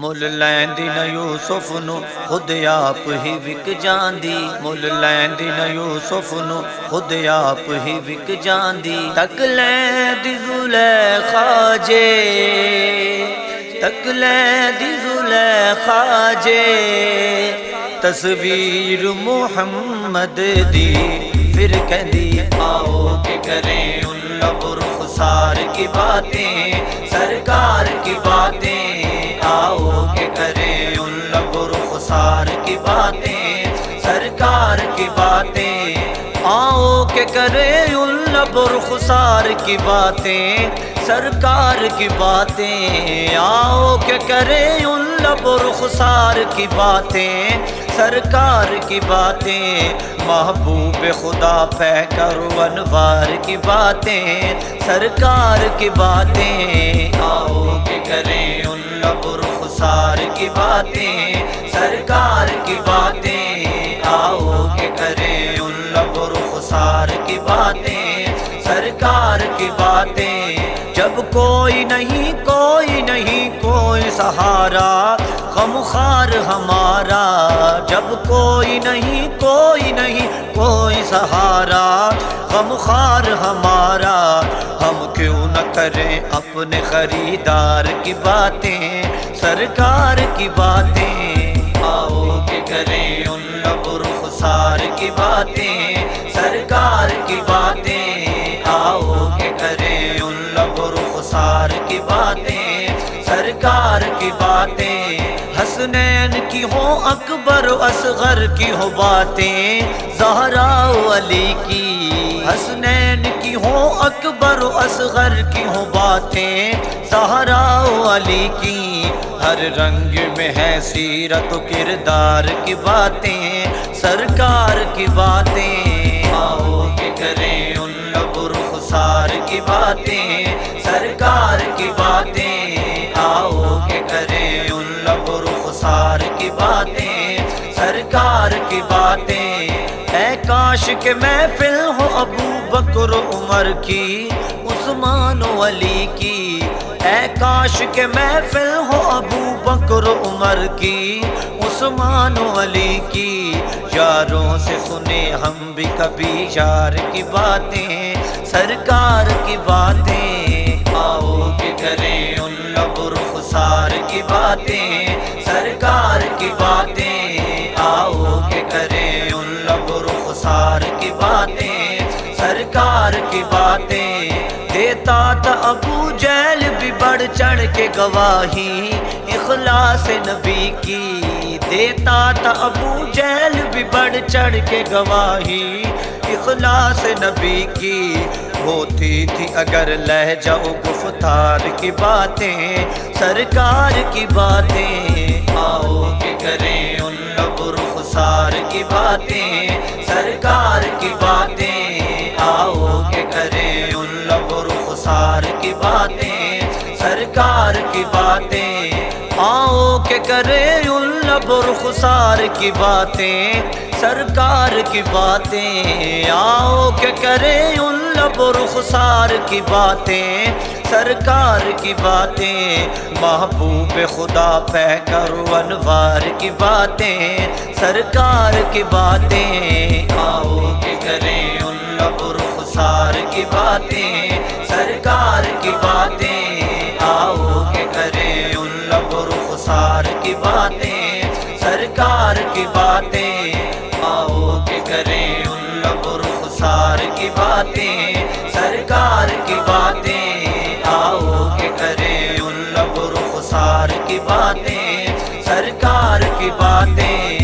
مل لیندی نہ یوسف نو خود آپ ہی وک جاندی، مل لیندی نہ یوسف نو خود آپ ہی وک جاندی، تک لیندی زلیخا جے، تک لیندی زلیخا جے، تصویر محمد دی، پھر کہندی آؤ کہ کریں ان لب رخسار کی باتیں، سرکار کی باتیں، آؤ کہ کریں ان لب رخسار کی باتیں، سرکار کی باتیں، آؤ کہ کریں ان لب رخسار کی باتیں، سرکار کی باتیں، آؤ کہ کریں ان لب رخسار کی باتیں، سرکار کی باتیں، محبوب خدا پیکر انوار کی باتیں، سرکار کی باتیں، آؤ کہ کریں ان لب رخسار کی باتیں، سرکار کی باتیں، آؤ کہ کریں ان لب رخسار کی باتیں، سرکار کی باتیں، جب کوئی نہیں کوئی نہیں کوئی سہارا غمخوار ہمارا، جب کوئی نہیں کوئی نہیں کوئی سہارا غمخوار ہمارا، ہم کیوں نہ کریں اپنے خریدار کی باتیں، سرکار کی باتیں، آؤ کہ کریں ان لب رخسار کی باتیں، سرکار کی باتیں، آؤ کہ کریں ان لب رخسار کی باتیں، سرکار کی باتیں، حسنین کی ہوں اکبر و اصغر کی ہو باتیں، زہرا و علی کی، حسنین کی ہوں اکبر و اصغر کی ہوں باتیں، زہرا و علی کی، ہر رنگ میں ہے سیرت و کردار کی باتیں، سرکار کی باتیں، آؤ کہ کریں ان لب رخسار کی باتیں، سرکار کی باتیں، آؤ کہ کریں ان لب رخسار کی باتیں، سرکار کی باتیں، اے کاش کہ محفل ہو ابو بکر و عمر کی، عثمان و علی کی، اے کاش کہ محفل ہو ابو بکر و عمر کی، عثمان و علی کی، یاروں سے سنے ہم بھی کبھی یار کی باتیں، سرکار کی باتیں، آؤ کہ کریں ان لب رخسار کی باتیں، سرکار کی باتیں، آؤ کہ کریں ان لب رخسار کی باتیں، سرکار کی باتیں، دیتا تھا ابو جہل بھی بڑھ چڑھ کے گواہی اخلاص نبی کی، دیتا تھا ابو جہل بھی بڑھ چڑھ کے گواہی اخلاص نبی کی، ہوتی تھی اگر لہجہ و گفتار کی باتیں، سرکار کی باتیں، آؤ کہ کریں ان لب رخسار کی باتیں، سرکار کی باتیں، آؤ کہ کریں ان لب رخسار کی باتیں، سرکار کی باتیں، آؤ کہ کریں ان لب رخسار کی باتیں، سرکار کی باتیں، آؤ کہ کریں ان لب رخسار کی باتیں، سرکار کی باتیں، محبوب خدا پیکر انوار کی باتیں، سرکار کی باتیں، آؤ کہ کریں ان لب رخسار کی باتیں، سرکار کی باتیں، آؤ کہ کریں ان لب رخسار کی باتیں، سرکار کی باتیں، آؤ کہ کریں ان لب رخسار کی باتیں، سرکار کی باتیں، آؤ کہ کریں ان لب رخسار کی باتیں، سرکار کی باتیں۔